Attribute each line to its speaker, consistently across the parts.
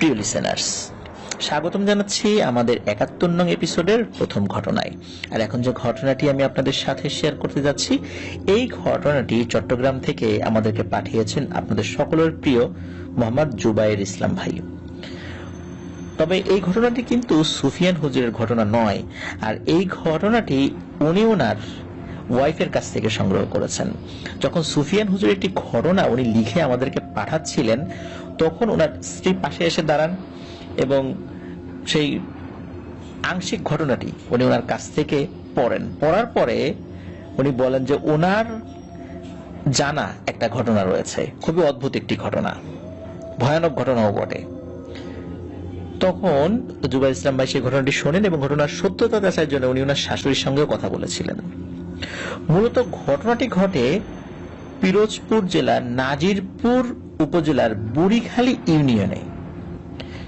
Speaker 1: প্রিয় লিসেনার্স, স্বাগতম জানাচ্ছি আমাদের ৭১ নং এপিসোডের প্রথম ঘটনায়। আর এখন যে ঘটনাটি আমি আপনাদের সাথে শেয়ার করতে যাচ্ছি, এই ঘটনাটি চট্টগ্রাম থেকে আমাদেরকে পাঠিয়েছেন আপনাদের সকলের প্রিয় মোহাম্মদ জুবায়ের ইসলাম ভাই। তবে এই ঘটনাটি কিন্তু সুফিয়ান হুজুরের ঘটনা নয়, আর এই ঘটনাটি উনি ওনার ওয়াইফের কাছ থেকে সংগ্রহ করেছেন। যখন সুফিয়ান হুজুর একটি ঘটনা উনি লিখে আমাদেরকে পাঠাচ্ছিলেন, তখন ওনার স্ত্রী পাশে এসে দাঁড়ান এবং সেই আংশিক ঘটনাটি উনি ওনার কাছ থেকে পড়েন। পড়ার পরে উনি বলেন যে ওনার জানা একটা ঘটনা রয়েছে, খুবই অদ্ভুত একটি ঘটনা, ভয়ানক ঘটনাও বটে। তখন জুবায়ের ইসলাম ভাই সেই ঘটনাটি শোনেন এবং ঘটনার সত্যতা যাচাইয়ের জন্য উনি ওনার শাশুড়ির সঙ্গেও কথা বলেছিলেন। মূলত ঘটনাটি ঘটে পিরোজপুর জেলার নাজিরপুর উপজেলার বুড়িখালী ইউনিয়নে।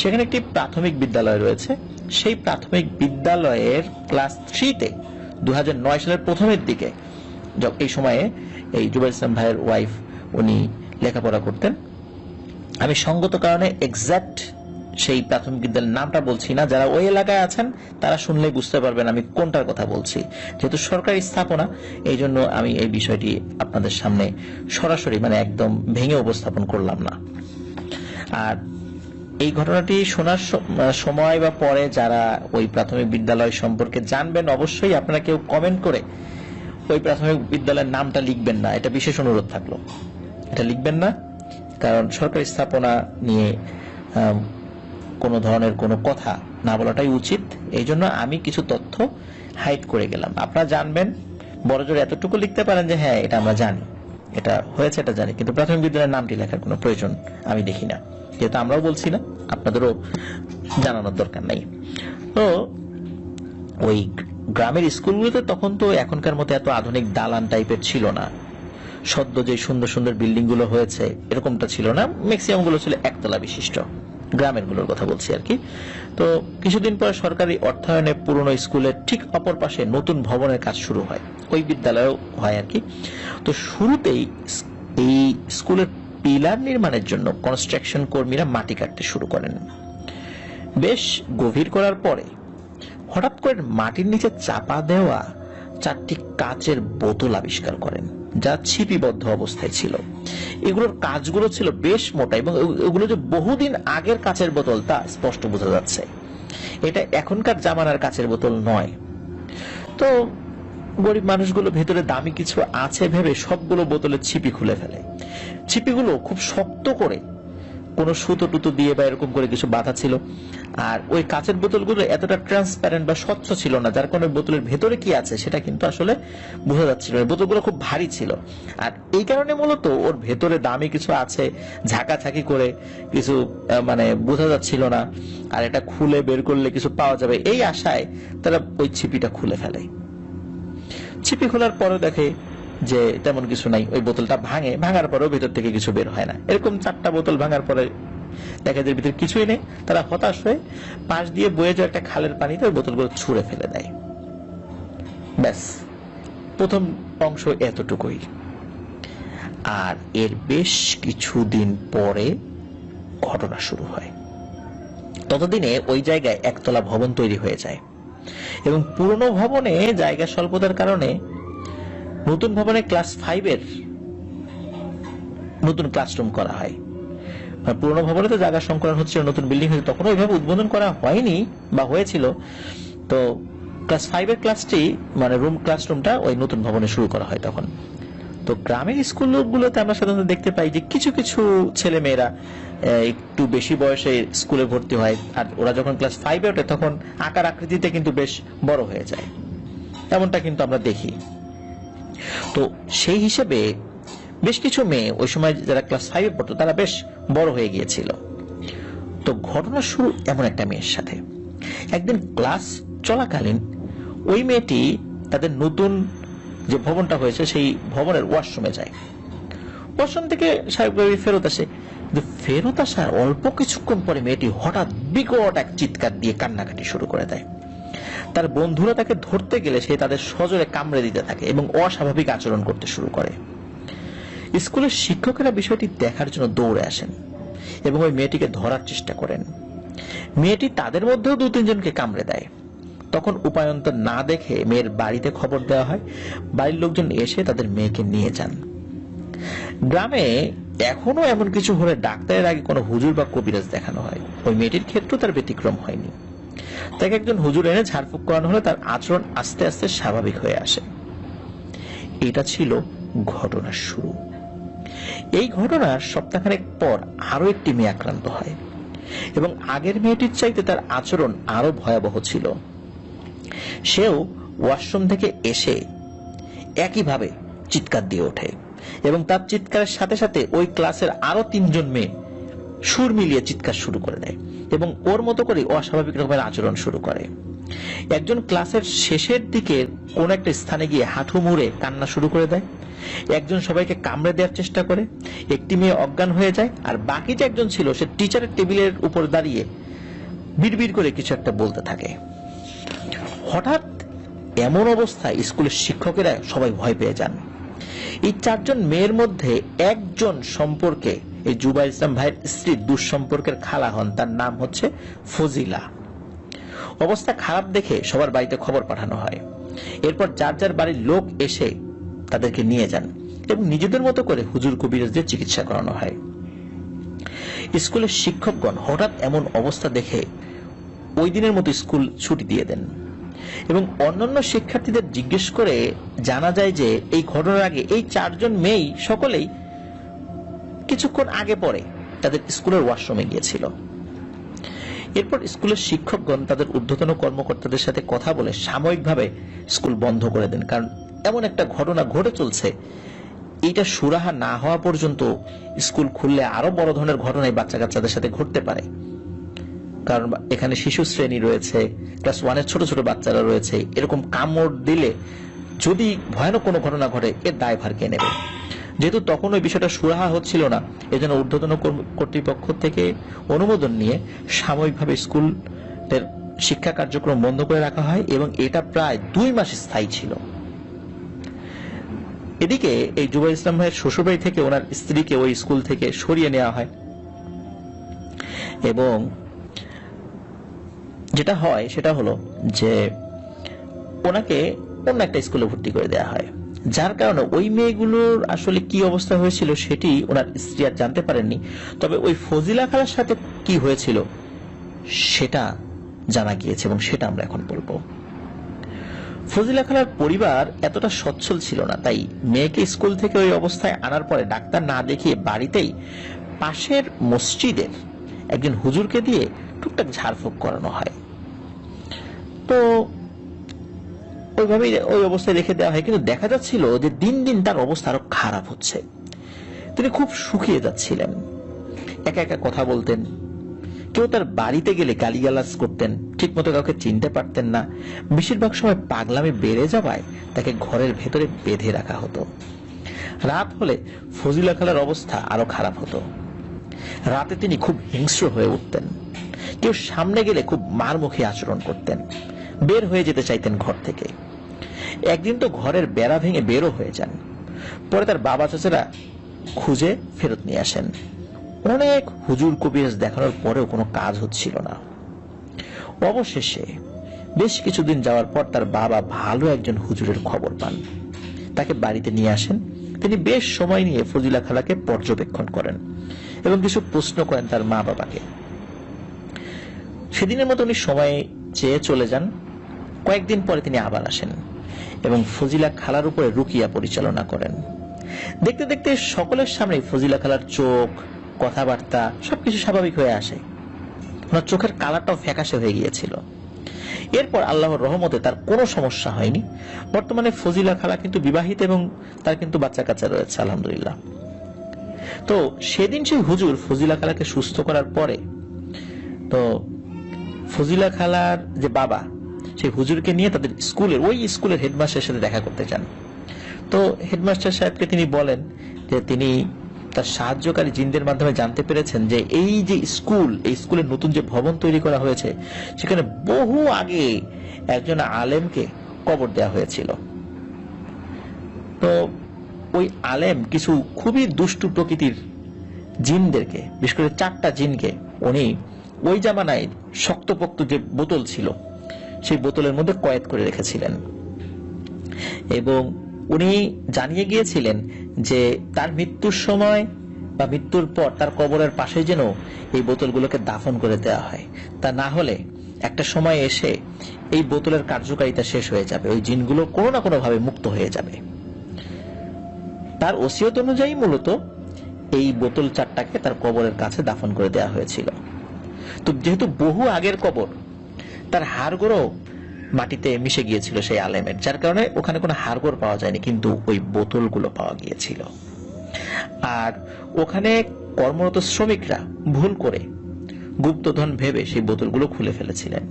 Speaker 1: সেখানে একটি প্রাথমিক বিদ্যালয় রয়েছে। সেই প্রাথমিক বিদ্যালয়ের ক্লাস 3-তে 2009 সালের প্রথমের দিকে, এই সময়ে এই জুবায়ের ইসলাম ভাইয়ের ওয়াইফ উনি লেখাপড়া করতেন। আমি সঙ্গত কারণে এক্সাক্ট সেই প্রাথমিক বিদ্যালয়ের নামটা বলছি না, যারা ওই এলাকায় আছেন তারা শুনলেই বুঝতে পারবেন আমি কোনটার কথা বলছি। যেহেতু সরকারি স্থাপনা, এই জন্য আমি এই বিষয়টি আপনাদের সামনে সরাসরি একদম ভেঙে উপস্থাপন করলাম না। আর এই ঘটনাটি শোনার সময় বা পরে যারা ওই প্রাথমিক বিদ্যালয় সম্পর্কে জানবেন, অবশ্যই আপনারা কেউ কমেন্ট করে ওই প্রাথমিক বিদ্যালয়ের নামটা লিখবেন না, এটা বিশেষ অনুরোধ থাকলো, এটা লিখবেন না। কারণ সরকারি স্থাপনা নিয়ে কোনো ধরনের কোনো কথা না বলাটাই উচিত। এই জন্য আমি কিছু তথ্য হাইড করে গেলাম। আপনারা জানবেন, বড়জোর এতটুকু লিখতে পারেন যে হ্যাঁ এটা আমরা জানি, এটা হয়েছে, এটা জানি, কিন্তু প্রাথমিক বিদ্যালয়ের নামটি লেখার কোনো প্রয়োজন আমি দেখি না। যেহেতু আমরাও বলছি না, আপনাদেরও জানানোর দরকার নাই। তো ওই গ্রামের স্কুলগুলোতে তখন তো এখনকার মতো এত আধুনিক দালান টাইপের ছিল না। সদ্য যে সুন্দর সুন্দর বিল্ডিং গুলো হয়েছে এরকমটা ছিল না, ম্যাক্সিমাম গুলো ছিল একতলা বিশিষ্ট, গ্রামের গুলোর কথা বলছি আর কি। তো কিছুদিন পর সরকারি অর্থায়নে পুরনো স্কুলের ঠিক অপর পাশে নতুন ভবনের কাজ শুরু হয়, ওই বিদ্যালয়েও হয় আর কি। তো শুরুতেই এই স্কুলের পিলার নির্মাণের জন্য কনস্ট্রাকশন কর্মীরা মাটি কাটতে শুরু করেন। বেশ গভীর করার পরে হঠাৎ করে মাটির নিচে চাপা দেওয়া 4টি কাচের বোতল আবিষ্কার করেন, যা ছিপিবদ্ধ অবস্থায় ছিল। এগুলোর কাঁচগুলো ছিল বেশ মোটা এবং এগুলো যে বহুদিন আগের কাচের বোতল তা স্পষ্ট বোঝা যাচ্ছে। এটা এখনকার জামানার কাচের বোতল নয়। তো গরিব মানুষগুলো ভেতরে দামি কিছু আছে ভেবে সবগুলো বোতলের ছিপি খুলে ফেলে। ছিপিগুলো খুব শক্ত করে কোনো সুতো টুতো দিয়ে বা এরকম করে কিছু বাঁধা ছিল। আর ওই কাচের বোতলগুলো এতটা ট্রান্সপারেন্ট বা স্বচ্ছ ছিল না, যার কারণে বোতলের ভেতরে কি আছে সেটা কিন্তু আসলে বোঝা যাচ্ছিল না। বোতলগুলো খুব ভারী ছিল, আর এই কারণে মূলত ওর ভেতরে দামি কিছু আছে ঝাঁকাঝাঁকি করে কিছু বোঝা যাচ্ছিল না। আর এটা খুলে বের করলে কিছু পাওয়া যাবে, এই আশায় তারা ওই ছিপিটা খুলে ফেলে। ছিপি খোলার পরে দেখে যে তেমন কিছু নাই। ওই বোতলটা ভাঙার পরেও ভিতর থেকে কিছু বের হয় না। এরকম 4টা বোতল ভাঙার পরে দেখা যায় ভিতরে কিছুই নেই। তারা হতাশ হয়ে পাশ দিয়ে বয়ে যাওয়া একটা খালের পানিতে ওই বোতলগুলো ছুঁড়ে ফেলে দেয়। ব্যাস, প্রথম অংশ এতটুকুই। আর এর বেশ কিছুদিন পরে ঘটনা শুরু হয়। ততদিনে ওই জায়গায় একতলা ভবন তৈরি হয়ে যায় এবং পুরনো ভবনে জায়গা স্বল্পতার কারণে নতুন ভবনে ক্লাস 5-এর নতুন ক্লাসরুম করা হয়। পুরনো ভবনে তো জায়গা সংকলন হচ্ছে, নতুন বিল্ডিং হয়েছে, তখন ওইভাবে উদ্বোধন করা হয়নি বা হয়েছিল। তো ক্লাস 5-এর ক্লাসটি রুম ক্লাসরুমটা ওই নতুন ভবনে শুরু করা হয় তখন। তো গ্রামের স্কুলগুলোতে আমরা সাধারণত দেখতে পাই যে কিছু কিছু ছেলে মেয়েরা একটু বেশি বয়সে স্কুলে ভর্তি হয়, আর ওরা যখন ক্লাস 5-এ ওঠে তখন আকার আকৃতিতে কিন্তু বেশ বড় হয়ে যায়, এমনটা কিন্তু আমরা দেখি। তো সেই হিসেবে বেশ কিছু মেয়ে ওই সময় যারা ক্লাস 5-এ পড়তো তারা বেশ বড় হয়ে গিয়েছিল। তো ঘটনা শুরু এমন একটা মেয়ের সাথে। একদিন ক্লাস চলাকালীন ওই মেয়েটি তাদের নতুন যে ভবনটা হয়েছে সেই ভবনের ওয়াশরুমে যায়। ওয়াশরুম থেকে স্বাভাবিকভাবে ফেরত আসে, কিন্তু ফেরত আসার অল্প কিছুক্ষণ পরে মেয়েটি হঠাৎ বিকট এক চিৎকার দিয়ে কান্নাকাটি শুরু করে দেয়। তার বন্ধুরা তাকে ধরতে গেলে সে তাদের সজোরে কামড়ে দিতে থাকে এবং অস্বাভাবিক আচরণ করতে শুরু করে। স্কুলের শিক্ষকেরা বিষয়টি দেখার জন্য দৌড়ে আসেন এবং ওই মেয়েটিকে ধরার চেষ্টা করেন। মেয়েটি তাদের মধ্যেও 2-3 জনকে কামড়ে দেয়। তখন উপায়ন্তর না দেখে মেয়ের বাড়িতে খবর দেওয়া হয়। বাড়ির লোকজন এসে তাদের মেয়েকে নিয়ে যান। গ্রামে এখনো এমন কিছু হলে ডাক্তারের আগে কোনো হুজুর বা কবিরাজ দেখানো হয়। ওই মেয়েটির ক্ষেত্রেও তার ব্যতিক্রম হয়নি। তাকে একজন হুজুর এনে ঝাড়ফুঁক করানো হলে তার আচরণ আস্তে আস্তে স্বাভাবিক হয়ে আসে। এটা ছিল ঘটনার শুরু। এই ঘটনার সপ্তাহখানেক পর আরো একটি মেয়ে আক্রান্ত হয় এবং আগের মেয়েটির চাইতে তার আচরণ আরো ভয়াবহ ছিল। সেও ওয়াশরুম থেকে এসে একইভাবে চিৎকার দিয়ে ওঠে এবং তার চিৎকারের সাথে সাথে ওই ক্লাসের আরো 3 জন মেয়ে সুর মিলিয়ে চিৎকার শুরু করে দেয় এবং ওর মতো করে অস্বাভাবিক রকমের আচরণ শুরু করে। একজন ক্লাসের শেষের দিকে কোন একটা স্থানে গিয়ে হাঁটু মুড়ে কান্না শুরু করে দেয়। একজন সবাইকে কামড়ে দেওয়ার চেষ্টা করে। একটি মেয়ে অজ্ঞান হয়ে যায়, আর বাকি যে একজন ছিল সে টিচারের টেবিলের উপর দাঁড়িয়ে বিড়বিড় করে কিছু একটা বলতে থাকে। হঠাৎ এমন অবস্থায় স্কুলের শিক্ষকেরা সবাই ভয় পেয়ে যান। এই 4 জন মেয়ের মধ্যে একজন সম্পর্কে এই জুবাইর ইসলাম ভাইয়ের স্ত্রীর দুঃসম্পর্কের খালা হন। তার নাম হচ্ছে ফজিলা। অবস্থা খারাপ দেখে সবার বাড়িতে খবর পাঠানো হয়। এরপর যার যার বাড়ির লোক এসে তাদেরকে নিয়ে যান এবং নিজেদের মতো করে হুজুর কবিরাজদের চিকিৎসা করানো হয়। স্কুলের শিক্ষকগণ হঠাৎ এমন অবস্থা দেখে ওই দিনের মতো স্কুল ছুটি দিয়ে দেন এবং অন্যান্য শিক্ষার্থীদের জিজ্ঞেস করে জানা যায় যে এই ঘটনার আগে এই 4 জন মেয়েই সকলেই কিছুক্ষণ আগে পরে তাদের স্কুলের ওয়াশরুমে গিয়েছিল। এরপর স্কুলের শিক্ষকগণ তাদের ঊর্ধ্বতন কর্মকর্তাদের সাথে কথা বলে সাময়িকভাবে স্কুল বন্ধ করে দেন, কারণ এমন একটা ঘটনা ঘটে চলছে, এইটা সুরাহা না হওয়া পর্যন্ত স্কুল খুললে আরো বড় ধরনের ঘটনাই বাচ্চা কাচ্চাদের সাথে ঘটতে পারে। কারণ এখানে শিশু শ্রেণী রয়েছে, ক্লাস 1-এর ছোট ছোট বাচ্চারা রয়েছে। এরকম কামড় দিলে যদি ভয়ানক কোনো ঘটনা ঘটে এর দায়ভার কে নেবে? যেহেতু তখন ওই বিষয়টা সুরাহা হচ্ছিল না, এজন্য ঊর্ধ্বতন কর্তৃপক্ষ থেকে অনুমোদন নিয়ে সাময়িকভাবে স্কুলের শিক্ষা কার্যক্রম বন্ধ করে রাখা হয় এবং এটা প্রায় 2 মাস স্থায়ী ছিল। এদিকে এই জুবাইর ইসলাম ভাইয়ের শ্বশুরবাড়ি থেকে ওনার স্ত্রীকে ওই স্কুল থেকে সরিয়ে নেওয়া হয় এবং যেটা হয় সেটা হলো যে ওনাকে অন্য একটা স্কুলে ভর্তি করে দেওয়া হয়, যার কারণে ওই মেয়েগুলোর আসলে কি অবস্থা হয়েছিল সেটি ওনার স্ত্রী আর জানতে পারেননি। তবে ওই ফজিলা খালার সাথে কি হয়েছিল সেটা জানা গিয়েছে এবং সেটা আমরা এখন বলবো। ফজিলা খালার পরিবার এতটা সচ্ছল ছিল না, তাই মেয়েকে স্কুল থেকে ওই অবস্থায় আনার পরে ডাক্তার না দেখিয়ে বাড়িতেই পাশের মসজিদের একজন হুজুরকে দিয়ে টুকটাক ঝাড়ফুঁক করানো হয়। তো ওইভাবেই ওই অবস্থায় রেখে দেওয়া হয়, কিন্তু দেখা যাচ্ছিল যে দিন দিন তার অবস্থা আরো খারাপ হচ্ছে। তিনি খুব শুকিয়ে যাচ্ছিলেন, একা একা কথা বলতেন, কেউ তার বাড়িতে গেলে গালিগালাজ করতেন, ঠিক মতো কাউকে চিনতে পারতেন না। বেশিরভাগ সময় পাগলামি বেড়ে যাওয়ায় তাকে ঘরের ভেতরে বেঁধে রাখা হতো। রাত হলে ফজিলা খালার অবস্থা আরো খারাপ হতো। রাতে তিনি খুব হিংস্র হয়ে উঠতেন, কেউ সামনে গেলে খুব মারমুখী আচরণ করতেন, বের হয়ে যেতে চাইতেন ঘর থেকে। একদিন তো ঘরের বেড়া ভেঙে বেরও হয়ে যান। পরে তার বাবা চাচারা খুঁজে ফেরত নিয়ে আসেন। অনেক হুজুর কবিরাজ দেখানোর পরেও কোনো কাজ হচ্ছিল না। অবশেষে বেশ কিছুদিন যাওয়ার পর তার বাবা ভালো একজন হুজুরের খবর পান, তাকে বাড়িতে নিয়ে আসেন। তিনি বেশ সময় নিয়ে ফজিলা খালাকে পর্যবেক্ষণ করেন এবং কিছু প্রশ্ন করেন তার মা বাবাকে। সেদিনের মতো উনি সময় চেয়ে চলে যান। কয়েকদিন পরে তিনি আবার আসেন এবং ফজিলা খালার উপরে রুকিয়া পরিচালনা করেন। দেখতে দেখতে সকলের সামনে ফজিলা খালার চোখ, কথাবার্তা সবকিছু স্বাভাবিক হয়ে আসে। ওনার চোখের কালারটাও ফ্যাকাশে হয়ে গিয়েছিল। এরপর আল্লাহর রহমতে তার কোনো সমস্যা হয়নি। বর্তমানে ফজিলা খালা কিন্তু বিবাহিত এবং তার কিন্তু বাচ্চা কাচ্চা রয়েছে, আলহামদুলিল্লাহ। তো সেদিন সেই হুজুর ফজিলা খালাকে সুস্থ করার পরে তো ফজিলা খালার যে বাবা সেই হুজুরকে নিয়ে তাদের ওই স্কুলের হেডমাস্টারের সাথে দেখা করতে চান। তো হেডমাস্টার সাহেবকে তিনি বলেন যে তিনি তার সাহায্যকারী জিনদের মাধ্যমে জানতে পেরেছেন যে এই যে স্কুল, এই স্কুলের নতুন যে ভবন তৈরি করা হয়েছে সেখানে বহু আগে একজন আলেমকে কবর দেওয়া হয়েছিল। তো ওই আলেম কিছু খুবই দুষ্টু প্রকৃতির জিনদেরকে, বিশেষ করে 4টা জিনকে উনি ওই জামানায় শক্তপোক্ত যে বোতল ছিল সেই বোতলের মধ্যে কয়েদ করে রেখেছিলেন এবং উনি জানিয়ে গিয়েছিলেন যে তার মৃত্যুর সময় বা মৃত্যুর পর তার কবরের পাশে যেন এই বোতলগুলোকে দাফন করে দেওয়া হয়, তা না হলে একটা সময় এসে এই বোতলের কার্যকারিতা শেষ হয়ে যাবে, ওই জিনগুলো কোনো না কোনো ভাবে মুক্ত হয়ে যাবে। তার ওসিয়ত অনুযায়ী মূলত এই বোতল 4টাকে তার কবরের কাছে দাফন করে দেওয়া হয়েছিল। তো যেহেতু বহু আগের কবর, তার হাড়গোড়ও মাটিতে মিশে গিয়েছিল সেই আলেমের, যার কারণে ওখানে কোনো হাড়গোড় পাওয়া যায়নি, কিন্তু ওই বোতলগুলো পাওয়া গিয়েছিল। আর ওখানে কর্মরত শ্রমিকরা ভুল করে গুপ্তধন ভেবে সেই বোতলগুলো খুলে ফেলেছিলেন,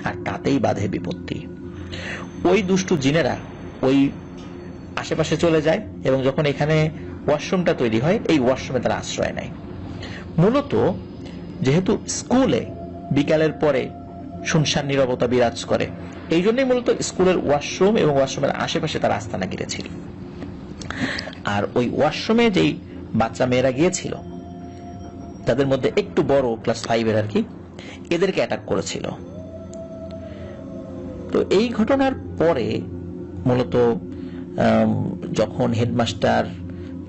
Speaker 1: আর তাতেই বাধে বিপত্তি। ওই দুষ্টু জিনেরা ওই আশেপাশে চলে যায় এবং যখন এখানে ওয়াশরুমটা তৈরি হয়, এই ওয়াশরুমে তারা আশ্রয় নেয়। মূলত যেহেতু স্কুলে বিকালের পরে শুনশান নীরবতা বিরাজ করে, এই জন্যই মূলত স্কুলের ওয়াশরুম এবং ওয়াশরুমের আশেপাশে তারা আস্তানা গিরেছিল। আর ওই ওয়াশরুমে যেই বাচ্চা মেয়েরা গিয়েছিল তাদের মধ্যে একটু বড়, ক্লাস 5-এর আর কি, এদেরকে অ্যাটাক করেছিল। তো এই ঘটনার পরে মূলত যখন হেডমাস্টার,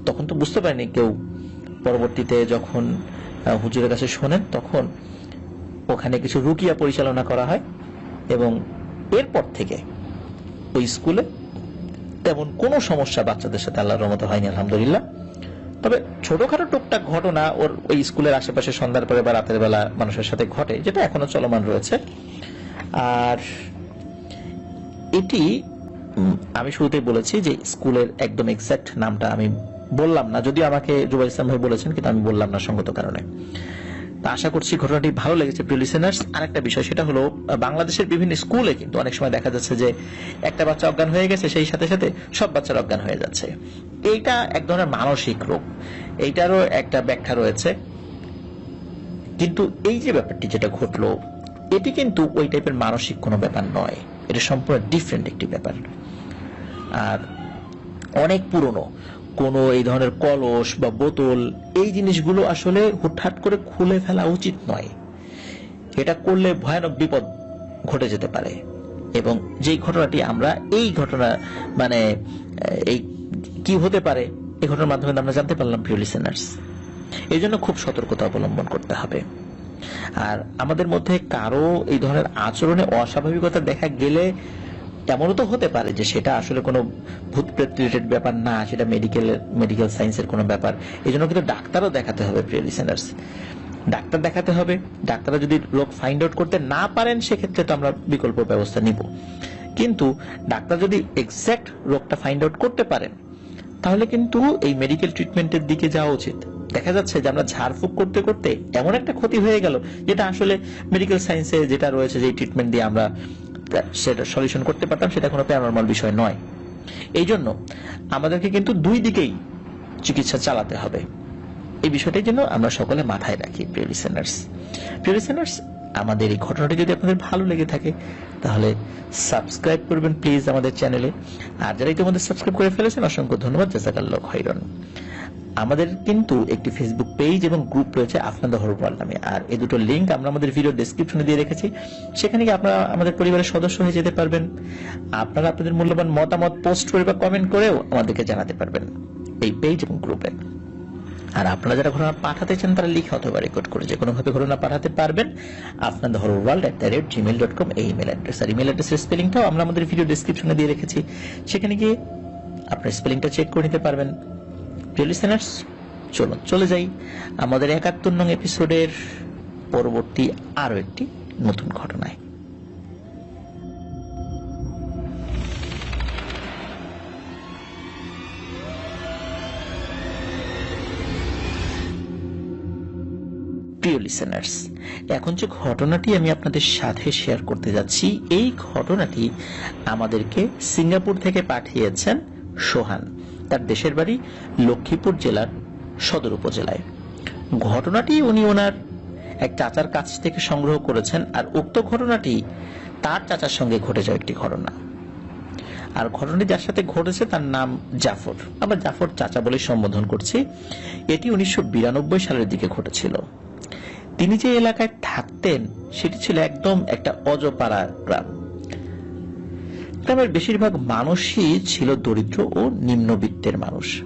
Speaker 1: তখন তো বুঝতে পারেনি কেউ, পরবর্তীতে যখন হুজুরের কাছে শোনেন তখন ওখানে কিছু রুকিয়া পরিচালনা করা হয় এবং এরপর থেকে ওই স্কুলে তেমন কোনো সমস্যা বাচ্চাদের সাথে আল্লাহর রহমতে হয়নি, আলহামদুলিল্লাহ। তবে ছোটখাটো টুকটাক ঘটনা ওর ওই স্কুলের আশেপাশে সন্ধ্যার পরে বা রাতের বেলা মানুষের সাথে ঘটে, যেটা এখনো চলমান রয়েছে। আর এটি আমি শুরুতেই বলেছি যে স্কুলের একদম এক্সাক্ট নামটা আমি বললাম না, যদিও আমাকে জুবাইর ইসলাম ভাই বলেছেন, কিন্তু আমি বললাম না সঙ্গত কারণে। আশা করছি ঘটনাটি ভালো লেগেছে প্রিয় লিসেনার্স। আরেকটা বিষয়, সেটা হলো বাংলাদেশের বিভিন্ন স্কুলে কিন্তু অনেক সময় দেখা যাচ্ছে যে একটা বাচ্চা অজ্ঞান হয়ে গেছে, সেই সাথে সাথে সব বাচ্চারা অজ্ঞান হয়ে যাচ্ছে। এইটা এক ধরনের মানসিক রোগ, এইটারও একটা ব্যাখ্যা রয়েছে। কিন্তু এই যে ব্যাপারটি যেটা ঘটলো, এটি কিন্তু ওই টাইপের মানসিক কোনো ব্যাপার নয়, এটা সম্পূর্ণ ডিফারেন্ট একটি ব্যাপার। আর অনেক পুরনো কোনো এই ধরনের কলস বা বোতল, এই জিনিসগুলো আসলে হুটহাট করে খুলে ফেলা উচিত নয়। এটা করলে ভয়ানক বিপদ ঘটে যেতে পারে। এবং যেই ঘটনাটি আমরা, এই ঘটনা মানে এই কি হতে পারে, এই ঘটনার মাধ্যমে আমরা জানতে পারলাম প্রিয় লিসেনার্স। এই জন্য খুব সতর্কতা অবলম্বন করতে হবে। আর আমাদের মধ্যে কারো এই ধরনের আচরণে অস্বাভাবিকতা দেখা গেলে এমনও তো হতে পারে যে সেটা আসলে কোনো ভূত প্রেত রিলেটেড ব্যাপার না, সেটা মেডিকেল সায়েন্সের কোনো ব্যাপার। এই জন্য কিন্তু ডাক্তারও দেখাতে হবে প্রিয় লিসেনার্স, ডাক্তার দেখাতে হবে। ডাক্তাররা যদি রোগ ফাইন্ড আউট করতে না পারেন, সেক্ষেত্রে তো আমরা বিকল্প ব্যবস্থা নিব। কিন্তু ডাক্তার যদি এক্সাক্ট রোগটা ফাইন্ড আউট করতে পারেন, তাহলে কিন্তু এই মেডিকেল ট্রিটমেন্টের দিকে যাওয়া উচিত। দেখা যাচ্ছে যে আমরা ঝাড়ফুঁক করতে করতে এমন একটা ক্ষতি হয়ে গেল, যেটা আসলে মেডিকেল সায়েন্সে যেটা রয়েছে, যে ট্রিটমেন্ট দিয়ে আমরা সেটা সলিউশন করতে পারতাম, সেটা কোনো প্যারানরমাল বিষয় নয়। এই জন্য আমাদেরকে কিন্তু দুই দিকেই চিকিৎসা চালাতে হবে। এই বিষয়টার জন্য আমরা সকলে মাথায় রাখি প্রিয় লিসেনার্স। আমাদের এই ঘটনাটি যদি আপনাদের ভালো লেগে থাকে, তাহলে সাবস্ক্রাইব করবেন প্লিজ আমাদের চ্যানেলে। আর যারা ইতিমধ্যে সাবস্ক্রাইব করে ফেলেছেন, অসংখ্য ধন্যবাদ, জাযাকাল্লাহু খাইরান। আমাদের কিন্তু একটি ফেসবুক পেজ এবং গ্রুপ রয়েছে আফনান দ্য হরর ওয়ার্ল্ড নামে, আর এই দুটো লিংক আমরা আমাদের ভিডিও ডেসক্রিপশনে দিয়ে রেখেছি। সেখানে গিয়ে আপনারা আমাদের পরিবারের সদস্য হয়ে যেতে পারবেন। আপনারা আপনাদের মূল্যবান মতামত পোস্ট করে বা কমেন্ট করেও আমাদেরকে জানাতে পারবেন এই পেজ এবং গ্রুপে। আর আপনারা যারা ঘটনা পাঠাতে চান, তারা লিখে অথবা রেকর্ড করে যে কোনো ভাবে ঘটনা পাঠাতে পারবেন afnanthehorrorworld@gmail.com এই ইমেল অ্যাড্রেস। আর ইমেল অ্যাড্রেসের স্পেলিংটাও আমরা আমাদের ভিডিও ডেসক্রিপশনে দিয়ে রেখেছি, সেখানে গিয়ে আপনার স্পেলিংটা চেক করে নিতে পারবেন। প্রিয় লিসেনার্স, চলুন চলে যাই আমাদের ৭১ নং এপিসোডের পরবর্তী আরো একটি নতুন ঘটনায়। প্রিয় লিসেনার্স, এখন যে ঘটনাটি আমি আপনাদের সাথে শেয়ার করতে যাচ্ছি, এই ঘটনাটি আমাদেরকে সিঙ্গাপুর থেকে পাঠিয়েছেন সোহান। তার দেশের বাড়ি লক্ষ্মীপুর জেলার সদর উপজেলায়। ঘটনাটি উনি ওনার এক চাচার কাছ থেকে সংগ্রহ করেছেন, আর উক্ত ঘটনাটি তার চাচার সঙ্গে ঘটে যাওয়া একটি ঘটনা। আর ঘটনাটি যার সাথে ঘটেছে তার নাম জাফর, আমরা জাফর চাচা বলে সম্বোধন করছি। এটি 1992 সালের দিকে ঘটেছিল। তিনি যে এলাকায় থাকতেন সেটি ছিল একদম একটা অজপাড়া গ্রাম। গ্রামের বেশিরভাগ মানুষই ছিল দরিদ্র ও নিম্নবিত্তের মানুষ।